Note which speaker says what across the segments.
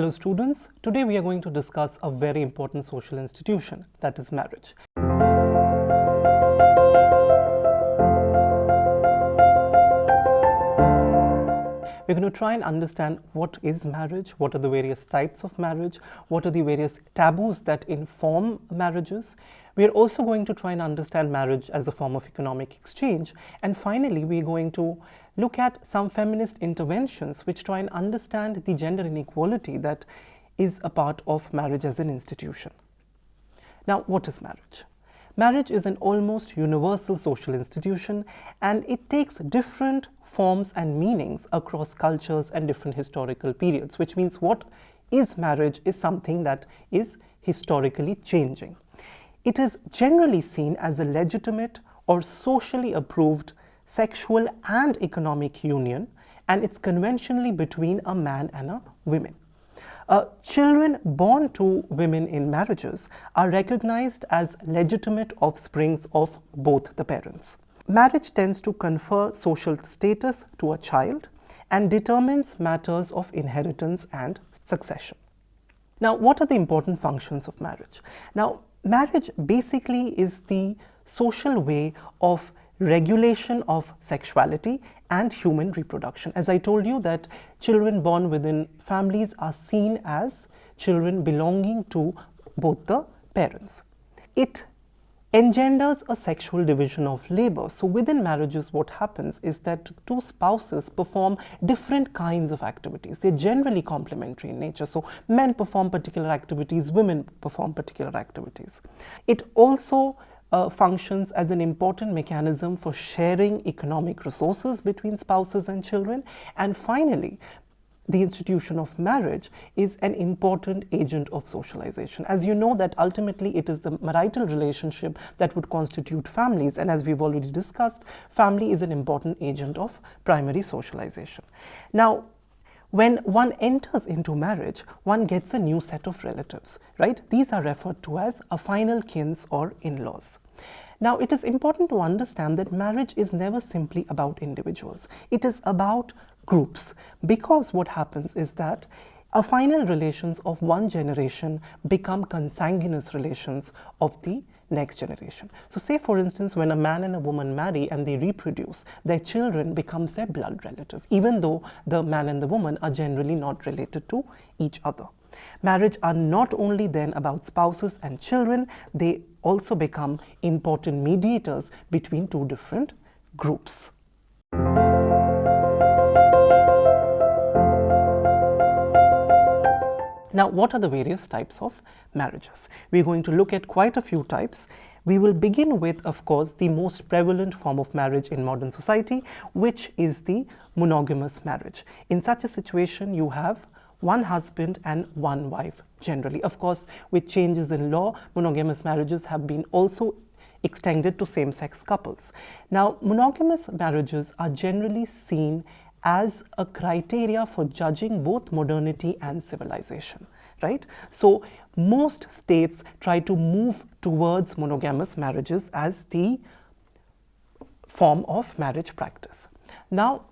Speaker 1: Hello students, today we are going to discuss a very important social institution, that is marriage. We're going to try and understand what is marriage, what are the various types of marriage, what are the various taboos that inform marriages. We are also going to try and understand marriage as a form of economic exchange, and finally we're going to look at some feminist interventions which try and understand the gender inequality that is a part of marriage as an institution. Now, what is marriage? Marriage is an almost universal social institution, and it takes different forms and meanings across cultures and different historical periods, which means what is marriage is something that is historically changing. It is generally seen as a legitimate or socially approved sexual and economic union, and it's conventionally between a man and a woman. Children born to women in marriages are recognized as legitimate offsprings of both the parents. Marriage tends to confer social status to a child and determines matters of inheritance and succession. Now, what are the important functions of marriage? Now, marriage basically is the social way of regulation of sexuality and human reproduction. As I told you, that children born within families are seen as children belonging to both the parents. It engenders a sexual division of labor. So within marriages, what happens is that two spouses perform different kinds of activities. They're generally complementary in nature. So men perform particular activities, women perform particular activities. It also functions as an important mechanism for sharing economic resources between spouses and children. And finally, the institution of marriage is an important agent of socialization. As you know, that ultimately it is the marital relationship that would constitute families, and as we've already discussed, family is an important agent of primary socialization. Now, when one enters into marriage, one gets a new set of relatives, right? These are referred to as affinal kins or in-laws. Now, it is important to understand that marriage is never simply about individuals. It is about groups, because what happens is that affinal relations of one generation become consanguineous relations of the next generation. So say, for instance, when a man and a woman marry and they reproduce, their children becomes their blood relative, even though the man and the woman are generally not related to each other. Marriage are not only then about spouses and children, they also become important mediators between two different groups. Now, what are the various types of marriages? We're going to look at quite a few types. We will begin with, of course, the most prevalent form of marriage in modern society, which is the monogamous marriage. In such a situation, you have one husband and one wife generally. Of course, with changes in law, monogamous marriages have been also extended to same-sex couples. Now, monogamous marriages are generally seen as a criteria for judging both modernity and civilization, right? So most states try to move towards monogamous marriages as the form of marriage practice. Now,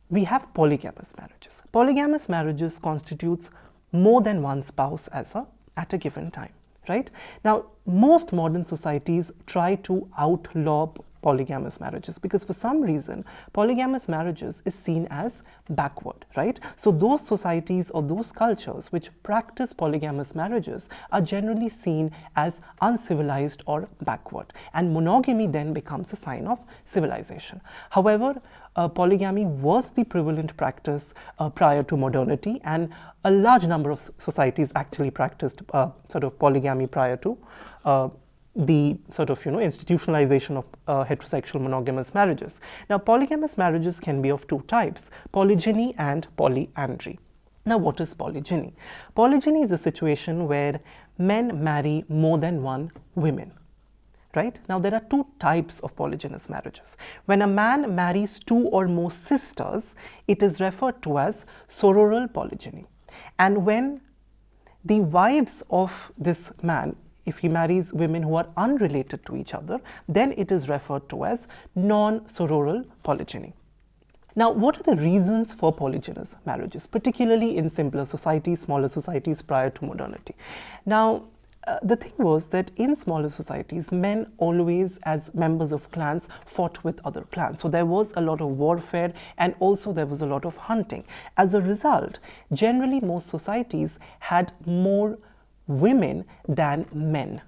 Speaker 1: we have polygamous marriages. Polygamous marriages constitutes more than one spouse at a given time, right? Now, most modern societies try to outlaw polygamous marriages because for some reason polygamous marriages is seen as backward, right? So those societies or those cultures which practice polygamous marriages are generally seen as uncivilized or backward, and monogamy then becomes a sign of civilization. However, polygamy was the prevalent practice prior to modernity, and a large number of societies actually practiced sort of polygamy prior to the sort of institutionalization of heterosexual monogamous marriages. Now, polygamous marriages can be of two types: polygyny and polyandry. Now, what is polygyny? Polygyny is a situation where men marry more than one woman. Right? Now, there are two types of polygynous marriages. When a man marries two or more sisters, it is referred to as sororal polygyny. And when the wives of this man, if he marries women who are unrelated to each other, then it is referred to as non-sororal polygyny. Now, what are the reasons for polygynous marriages, particularly in simpler societies, smaller societies prior to modernity? Now, the thing was that in smaller societies, men always, as members of clans, fought with other clans. So there was a lot of warfare, and also there was a lot of hunting. As a result, generally most societies had more women than men.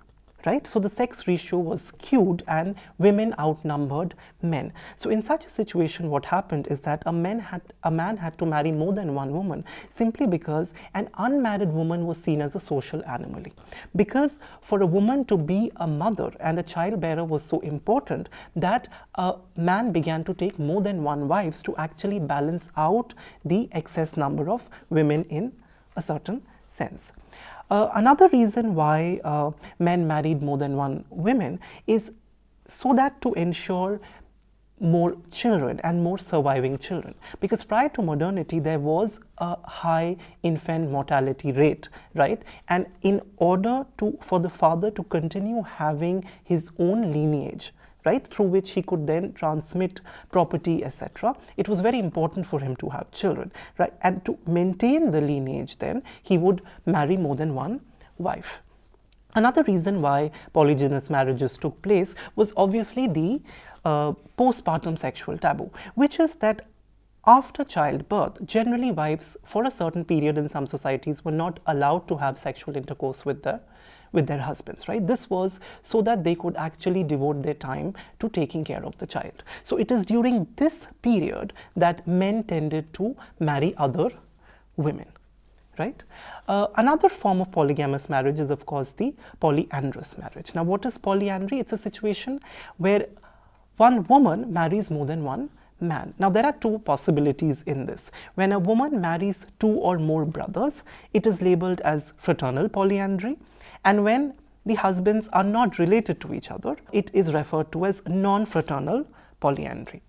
Speaker 1: Right? So the sex ratio was skewed and women outnumbered men. So in such a situation, what happened is that a man had to marry more than one woman, simply because an unmarried woman was seen as a social anomaly. Because for a woman to be a mother and a childbearer was so important that a man began to take more than one wives to actually balance out the excess number of women in a certain sense. Another reason why men married more than one woman is so that to ensure more children and more surviving children, because prior to modernity there was a high infant mortality rate, right? And in order for the father to continue having his own lineage, right, through which he could then transmit property, etc., it was very important for him to have children, right? And to maintain the lineage, then he would marry more than one wife. Another reason why polygynous marriages took place was obviously the postpartum sexual taboo, which is that after childbirth, generally wives for a certain period in some societies were not allowed to have sexual intercourse with their husbands, right? This was so that they could actually devote their time to taking care of the child. So it is during this period that men tended to marry other women, right? Another form of polygamous marriage is, of course, the polyandrous marriage. Now, what is polyandry? It's a situation where one woman marries more than one man. Now, there are two possibilities in this. When a woman marries two or more brothers, it is labeled as fraternal polyandry. And when the husbands are not related to each other, it is referred to as non-fraternal polyandry.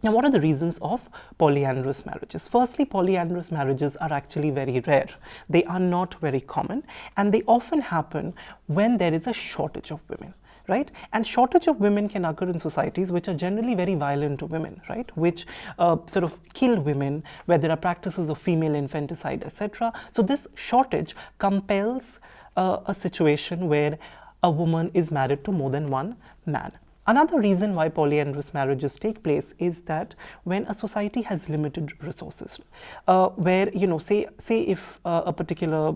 Speaker 1: Now, what are the reasons of polyandrous marriages? Firstly, polyandrous marriages are actually very rare. They are not very common, and they often happen when there is a shortage of women, right? And shortage of women can occur in societies which are generally very violent to women, right? Which sort of kill women, where there are practices of female infanticide, etc. So this shortage compels a situation where a woman is married to more than one man. Another reason why polyandrous marriages take place is that when a society has limited resources, where, say if a particular,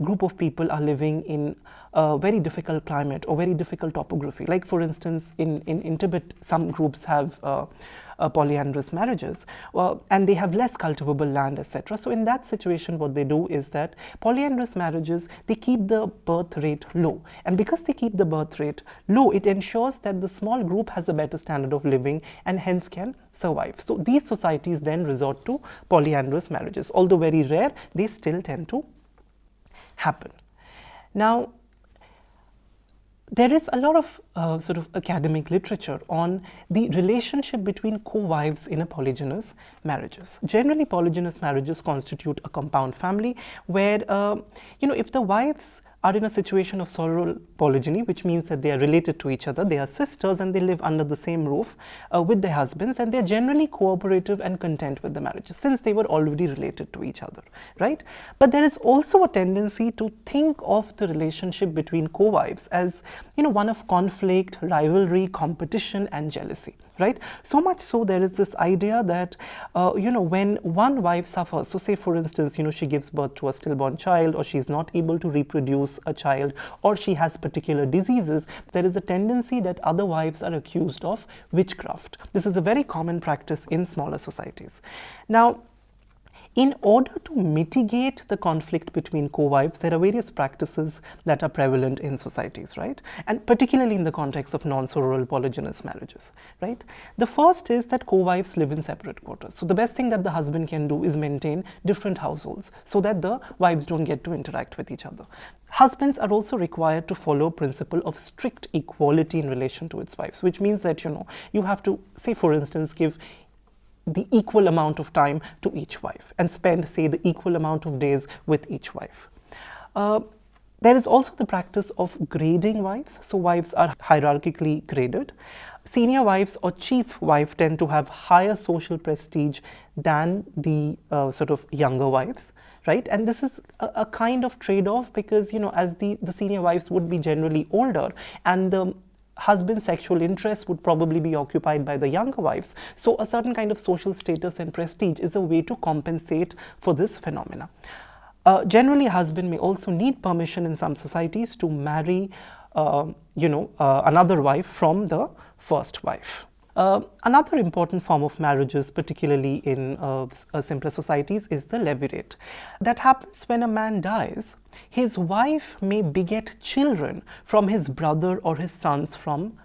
Speaker 1: group of people are living in a very difficult climate or very difficult topography, like for instance in Tibet, some groups have polyandrous marriages, and they have less cultivable land, etc. So in that situation, what they do is that polyandrous marriages, they keep the birth rate low, and because they keep the birth rate low, it ensures that the small group has a better standard of living and hence can survive. So these societies then resort to polyandrous marriages. Although very rare, they still tend to happen. Now, there is a lot of sort of academic literature on the relationship between co-wives in a polygynous marriages. Generally, polygynous marriages constitute a compound family where, if the wives are in a situation of sororal polygyny, which means that they are related to each other, they are sisters and they live under the same roof with their husbands, and they are generally cooperative and content with the marriage since they were already related to each other, right? But there is also a tendency to think of the relationship between co-wives as, one of conflict, rivalry, competition and jealousy, right? So much so there is this idea that, when one wife suffers, so say for instance, she gives birth to a stillborn child, or she is not able to reproduce a child, or she has particular diseases, there is a tendency that other wives are accused of witchcraft. This is a very common practice in smaller societies. Now, in order to mitigate the conflict between co-wives, there are various practices that are prevalent in societies, right? And particularly in the context of non-sororal polygynous marriages, right? The first is that co-wives live in separate quarters. So the best thing that the husband can do is maintain different households so that the wives don't get to interact with each other. Husbands are also required to follow a principle of strict equality in relation to its wives, which means that, you have to, say for instance, give the equal amount of time to each wife and spend, say, the equal amount of days with each wife. There is also the practice of grading wives. So wives are hierarchically graded. senior wives or chief wife tend to have higher social prestige than the sort of younger wives, right? And this is a kind of trade-off because, you know, as the senior wives would be generally older and the husband's sexual interests would probably be occupied by the younger wives. So a certain kind of social status and prestige is a way to compensate for this phenomena. Generally, a husband may also need permission in some societies to marry, another wife from the first wife. Another important form of marriages, particularly in simpler societies, is the levirate. That happens when a man dies. His wife may beget children from his brother or his sons from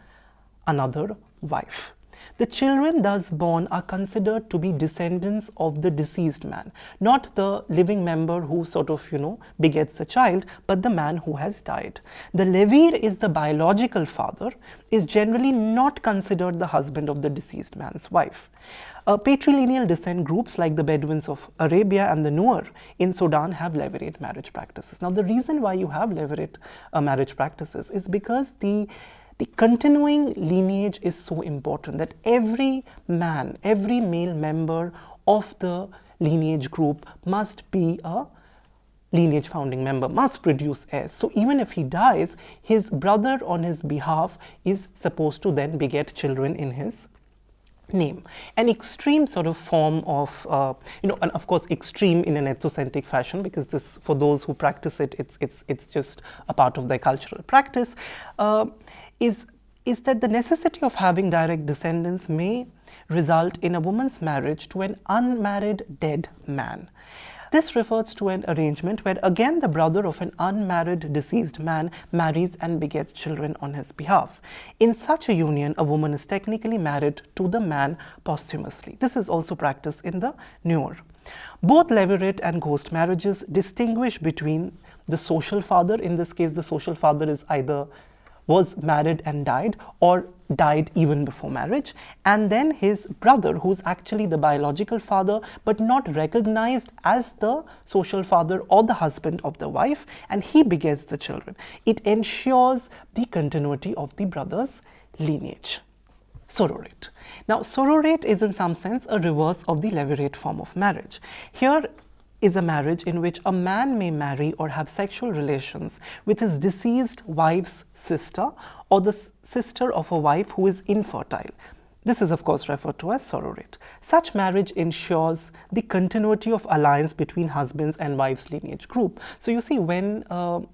Speaker 1: another wife. The children thus born are considered to be descendants of the deceased man, not the living member who sort of, begets the child, but the man who has died. The levir is the biological father, is generally not considered the husband of the deceased man's wife. Patrilineal descent groups like the Bedouins of Arabia and the Nuer in Sudan have levirate marriage practices. Now, the reason why you have levirate marriage practices is because the continuing lineage is so important that every man, every male member of the lineage group must be a lineage founding member, must produce heirs. So even if he dies, his brother on his behalf is supposed to then beget children in his name. An extreme sort of form of, and of course extreme in an ethnocentric fashion, because this, for those who practice it, it's just a part of their cultural practice, is that the necessity of having direct descendants may result in a woman's marriage to an unmarried dead man. This refers to an arrangement where again the brother of an unmarried deceased man marries and begets children on his behalf. In such a union, a woman is technically married to the man posthumously. This is also practiced in the Nuer. Both levirate and ghost marriages distinguish between the social father. In this case, the social father is either was married and died or died even before marriage, and then his brother, who's actually the biological father but not recognized as the social father or the husband of the wife, and he begets the children. It ensures the continuity of the brother's lineage. Sororate. Now, sororate is in some sense a reverse of the levirate form of marriage. Here is a marriage in which a man may marry or have sexual relations with his deceased wife's sister or the sister of a wife who is infertile. This is of course referred to as sororate. Such marriage ensures the continuity of alliance between husbands and wives' lineage group. So you see, when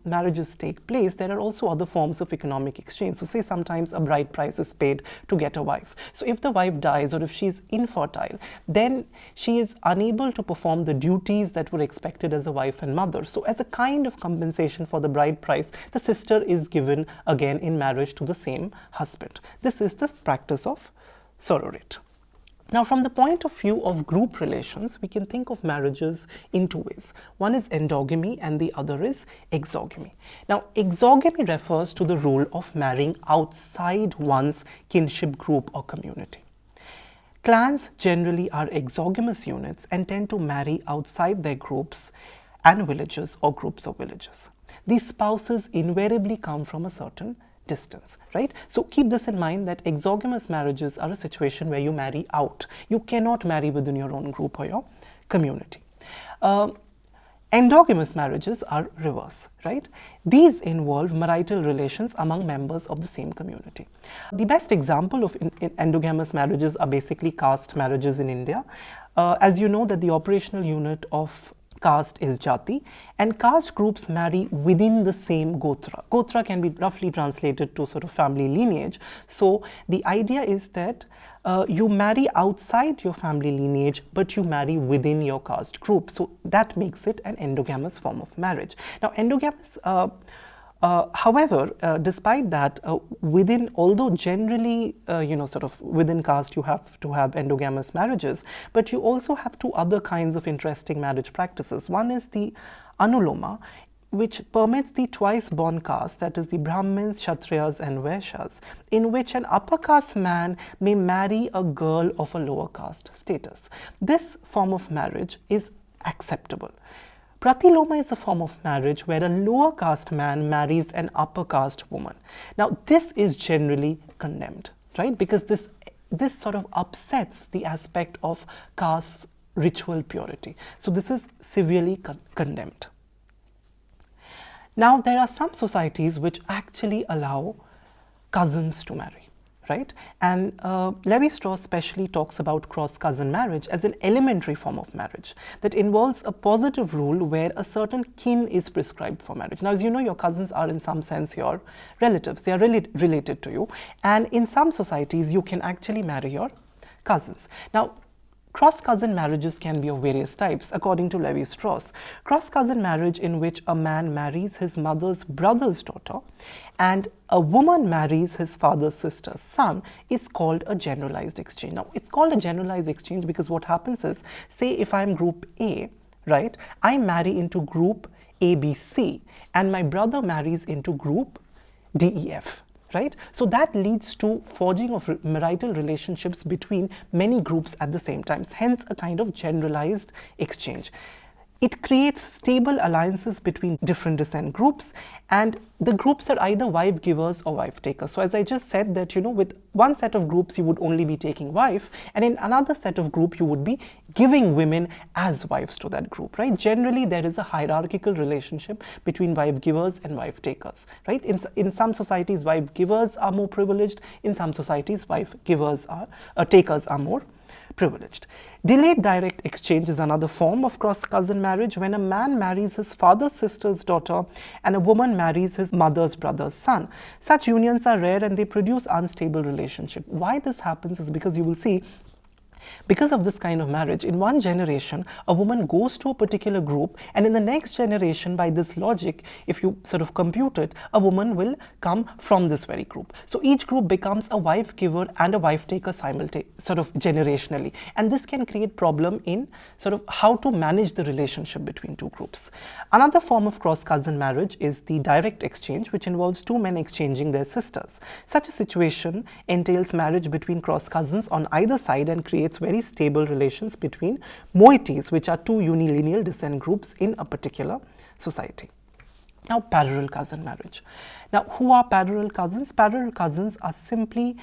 Speaker 1: marriages take place, there are also other forms of economic exchange. So say sometimes a bride price is paid to get a wife. So if the wife dies or if she is infertile, then she is unable to perform the duties that were expected as a wife and mother. So as a kind of compensation for the bride price, the sister is given again in marriage to the same husband. This is the practice of sororate. Now, from the point of view of group relations, we can think of marriages in two ways. One is endogamy and the other is exogamy. Now, exogamy refers to the rule of marrying outside one's kinship group or community. Clans generally are exogamous units and tend to marry outside their groups and villages or groups of villages. These spouses invariably come from a certain distance, right? So keep this in mind, that exogamous marriages are a situation where you marry out. You cannot marry within your own group or your community. Endogamous marriages are reverse, right? These involve marital relations among members of the same community. The best example of endogamous marriages are basically caste marriages in India. As you know, that the operational unit of caste is jati, and caste groups marry within the same gotra. Gotra can be roughly translated to sort of family lineage. So the idea is that you marry outside your family lineage, but you marry within your caste group. So that makes it an endogamous form of marriage. Now, endogamous however, despite that, although generally, sort of within caste you have to have endogamous marriages, but you also have two other kinds of interesting marriage practices. One is the Anuloma, which permits the twice born caste, that is the Brahmins, Kshatriyas and Vaishyas, in which an upper caste man may marry a girl of a lower caste status. This form of marriage is acceptable. Pratiloma is a form of marriage where a lower caste man marries an upper caste woman. Now, this is generally condemned, right? Because this sort of upsets the aspect of caste ritual purity. So this is severely condemned. Now, there are some societies which actually allow cousins to marry, right? And Levi-Strauss specially talks about cross-cousin marriage as an elementary form of marriage that involves a positive rule where a certain kin is prescribed for marriage. Now, as you know, your cousins are in some sense your relatives. They are related to you. And in some societies, you can actually marry your cousins. Now, cross-cousin marriages can be of various types, according to Levi-Strauss. Cross-cousin marriage in which a man marries his mother's brother's daughter and a woman marries his father's sister's son is called a generalized exchange. Now, it's called a generalized exchange because what happens is, say if I'm group A, right, I marry into group ABC and my brother marries into group DEF. Right? So that leads to forging of marital relationships between many groups at the same time, hence a kind of generalized exchange. It creates stable alliances between different descent groups, and the groups are either wife givers or wife takers. So as I just said that, you know, with one set of groups you would only be taking wife, and in another set of group you would be giving women as wives to that group, right? Generally there is a hierarchical relationship between wife givers and wife takers, right? In some societies wife givers are more privileged, in some societies wife givers are takers are more privileged. Delayed direct exchange is another form of cross-cousin marriage when a man marries his father's sister's daughter and a woman marries his mother's brother's son. Such unions are rare and they produce unstable relationship. Why this happens is because you will see, because of this kind of marriage, in one generation, a woman goes to a particular group, and in the next generation, by this logic, if you sort of compute it, a woman will come from this very group. So each group becomes a wife giver and a wife taker sort of generationally. And this can create problem in sort of how to manage the relationship between two groups. Another form of cross-cousin marriage is the direct exchange, which involves two men exchanging their sisters. Such a situation entails marriage between cross-cousins on either side and creates very stable relations between moieties, which are two unilineal descent groups in a particular society. Now, parallel cousin marriage. Now, who are parallel cousins? Parallel cousins are simply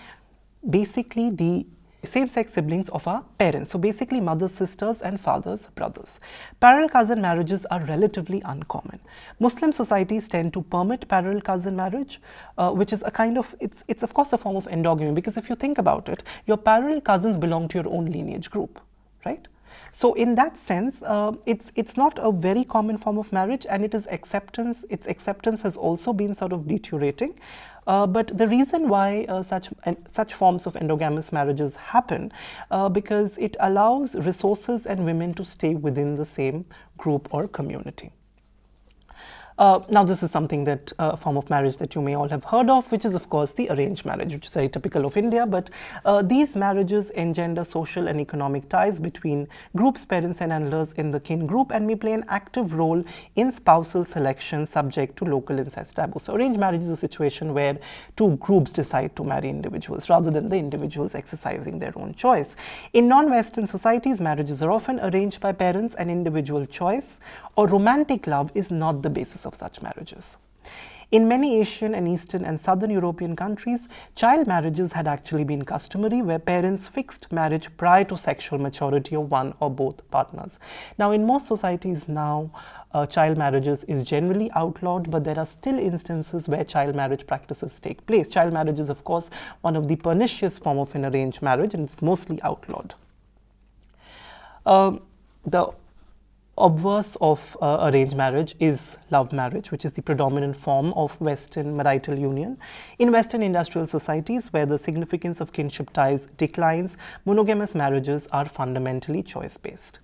Speaker 1: basically the same-sex siblings of our parents. So basically mother's sisters and father's brothers. Parallel cousin marriages are relatively uncommon. Muslim societies tend to permit parallel cousin marriage, which is a kind of, it's of course a form of endogamy, because if you think about it, your parallel cousins belong to your own lineage group, right? So in that sense, it's not a very common form of marriage, and its acceptance has also been sort of deteriorating. But the reason why such forms of endogamous marriages happen, because it allows resources and women to stay within the same group or community. Now, this is something that a form of marriage that you may all have heard of, which is of course the arranged marriage, which is very typical of India. But these marriages engender social and economic ties between groups, parents and handlers in the kin group, and may play an active role in spousal selection subject to local incest taboo. So arranged marriage is a situation where two groups decide to marry individuals rather than the individuals exercising their own choice. In non-Western societies, marriages are often arranged by parents and individual choice, or romantic love is not the basis of such marriages. In many Asian and Eastern and Southern European countries, child marriages had actually been customary, where parents fixed marriage prior to sexual maturity of one or both partners. Now, in most societies now, child marriages is generally outlawed, but there are still instances where child marriage practices take place. Child marriage is, of course, one of the pernicious form of an arranged marriage, and it's mostly outlawed. The obverse of arranged marriage is love marriage, which is the predominant form of Western marital union. In Western industrial societies, where the significance of kinship ties declines, monogamous marriages are fundamentally choice-based.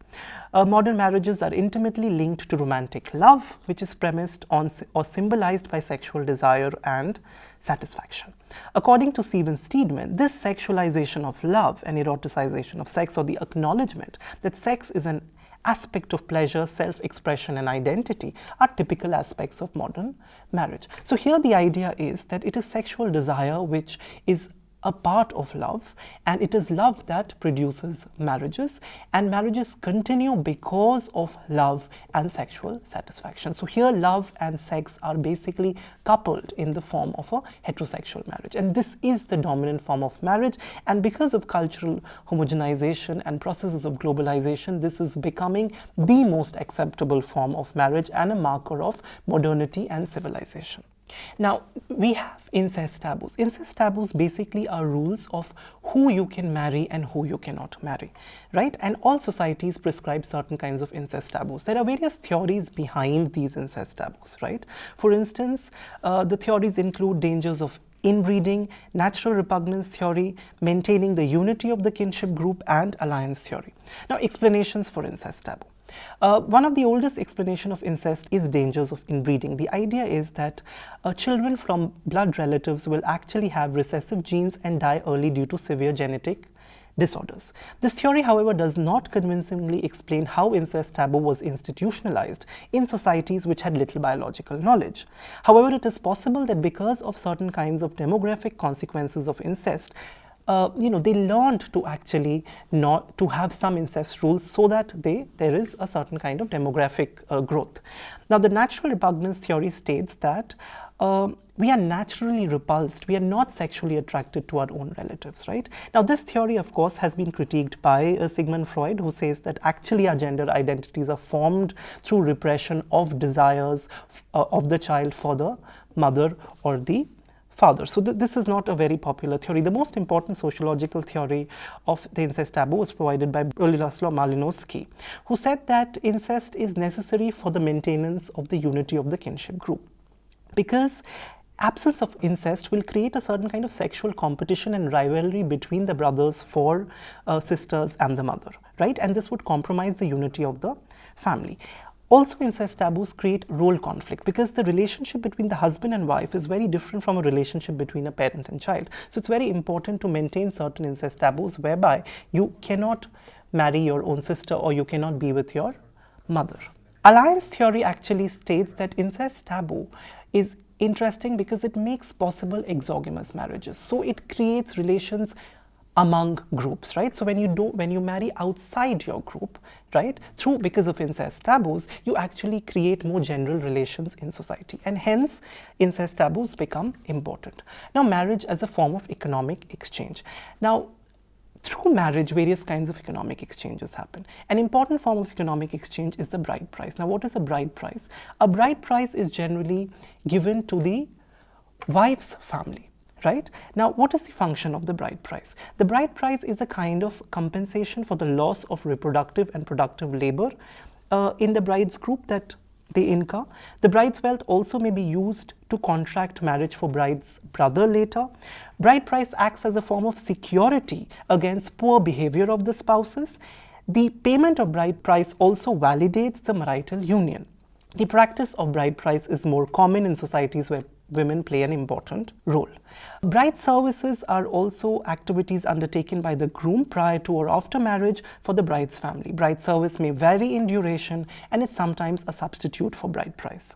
Speaker 1: Modern marriages are intimately linked to romantic love, which is premised on or symbolized by sexual desire and satisfaction. According to Steven Steedman, this sexualization of love and eroticization of sex, or the acknowledgement that sex is an aspect of pleasure, self-expression and identity, are typical aspects of modern marriage. So here the idea is that it is sexual desire which is a part of love, and it is love that produces marriages, and marriages continue because of love and sexual satisfaction. So here love and sex are basically coupled in the form of a heterosexual marriage, and this is the dominant form of marriage. And because of cultural homogenization and processes of globalization, this is becoming the most acceptable form of marriage and a marker of modernity and civilization. Now, we have incest taboos. Incest taboos basically are rules of who you can marry and who you cannot marry, right? And all societies prescribe certain kinds of incest taboos. There are various theories behind these incest taboos, right? For instance, the theories include dangers of inbreeding, natural repugnance theory, maintaining the unity of the kinship group, and alliance theory. Now, explanations for incest taboo. One of the oldest explanation of incest is dangers of inbreeding. The idea is that children from blood relatives will actually have recessive genes and die early due to severe genetic disorders. This theory, however, does not convincingly explain how incest taboo was institutionalized in societies which had little biological knowledge. However, it is possible that because of certain kinds of demographic consequences of incest, they learned to actually not to have some incest rules so that there is a certain kind of demographic growth. Now, the natural repugnance theory states that we are naturally repulsed, we are not sexually attracted to our own relatives, right? Now, this theory, of course, has been critiqued by Sigmund Freud, who says that actually our gender identities are formed through repression of desires of the child for the mother or the father. So this is not a very popular theory. The most important sociological theory of the incest taboo was provided by Laszlo Malinowski, who said that incest is necessary for the maintenance of the unity of the kinship group, because absence of incest will create a certain kind of sexual competition and rivalry between the brothers for sisters and the mother, right? And this would compromise the unity of the family. Also, incest taboos create role conflict because the relationship between the husband and wife is very different from a relationship between a parent and child. So it's very important to maintain certain incest taboos whereby you cannot marry your own sister or you cannot be with your mother. Alliance theory actually states that incest taboo is interesting because it makes possible exogamous marriages. So it creates relations among groups, right? So when you marry outside your group, right, because of incest taboos, you actually create more general relations in society, and hence incest taboos become important. Now, marriage as a form of economic exchange. Now, through marriage, various kinds of economic exchanges happen. An important form of economic exchange is the bride price. Now, what is a bride price? A bride price is generally given to the wife's family, right? Now, what is the function of the bride price? The bride price is a kind of compensation for the loss of reproductive and productive labor in the bride's group that they incur. The bride's wealth also may be used to contract marriage for bride's brother later. Bride price acts as a form of security against poor behavior of the spouses. The payment of bride price also validates the marital union. The practice of bride price is more common in societies where women play an important role. Bride services are also activities undertaken by the groom prior to or after marriage for the bride's family. Bride service may vary in duration and is sometimes a substitute for bride price.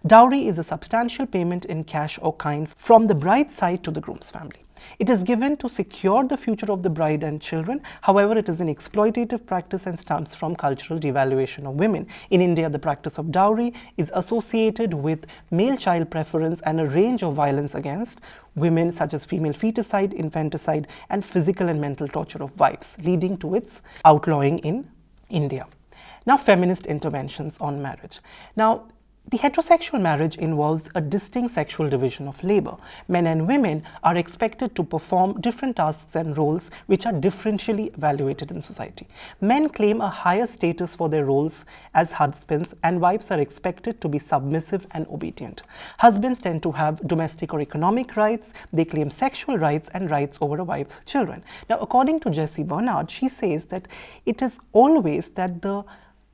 Speaker 1: Dowry is a substantial payment in cash or kind from the bride's side to the groom's family. It is given to secure the future of the bride and children. However, it is an exploitative practice and stems from cultural devaluation of women. In India, the practice of dowry is associated with male child preference and a range of violence against women, such as female feticide, infanticide, and physical and mental torture of wives, leading to its outlawing in India. Now, feminist interventions on marriage. Now, the heterosexual marriage involves a distinct sexual division of labor. Men and women are expected to perform different tasks and roles which are differentially evaluated in society. Men claim a higher status for their roles as husbands, and wives are expected to be submissive and obedient. Husbands tend to have domestic or economic rights. They claim sexual rights and rights over a wife's children. Now, according to Jessie Bernard, she says that it is always that the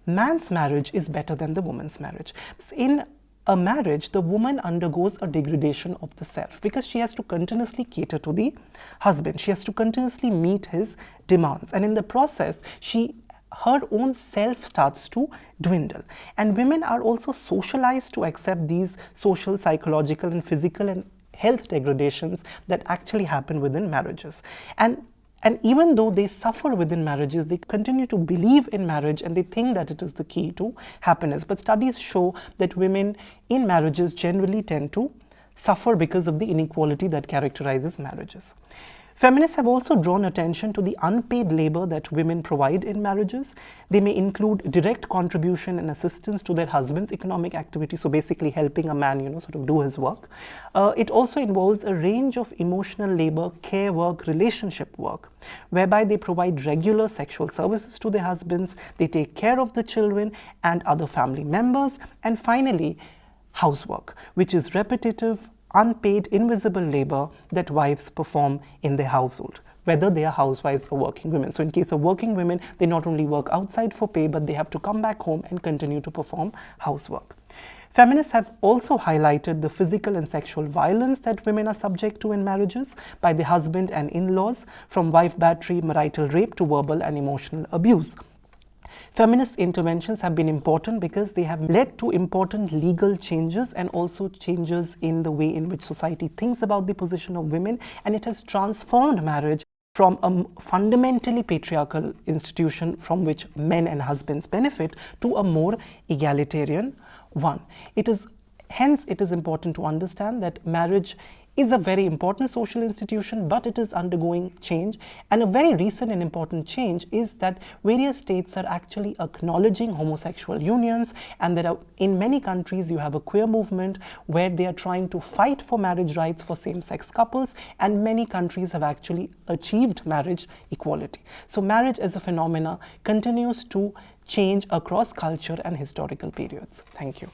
Speaker 1: man's marriage is better than the woman's marriage. In a marriage, the woman undergoes a degradation of the self because she has to continuously cater to the husband. She has to continuously meet his demands, and in the process, her own self starts to dwindle. And women are also socialized to accept these social, psychological, and physical and health degradations that actually happen within marriages. And even though they suffer within marriages, they continue to believe in marriage and they think that it is the key to happiness. But studies show that women in marriages generally tend to suffer because of the inequality that characterizes marriages. Feminists have also drawn attention to the unpaid labor that women provide in marriages. They may include direct contribution and assistance to their husband's economic activity, so basically helping a man, sort of do his work. It also involves a range of emotional labor, care work, relationship work, whereby they provide regular sexual services to their husbands, they take care of the children and other family members, and finally, housework, which is repetitive, unpaid, invisible labor that wives perform in their household, whether they are housewives or working women. So in case of working women, they not only work outside for pay, but they have to come back home and continue to perform housework. Feminists have also highlighted the physical and sexual violence that women are subject to in marriages by their husband and in-laws, from wife battery, marital rape to verbal and emotional abuse. Feminist interventions have been important because they have led to important legal changes and also changes in the way in which society thinks about the position of women, and it has transformed marriage from a fundamentally patriarchal institution from which men and husbands benefit to a more egalitarian one. Hence, it is important to understand that marriage is a very important social institution, but it is undergoing change. And a very recent and important change is that various states are actually acknowledging homosexual unions, and there are, in many countries, you have a queer movement where they are trying to fight for marriage rights for same-sex couples, and many countries have actually achieved marriage equality. So marriage as a phenomena continues to change across culture and historical periods. Thank you.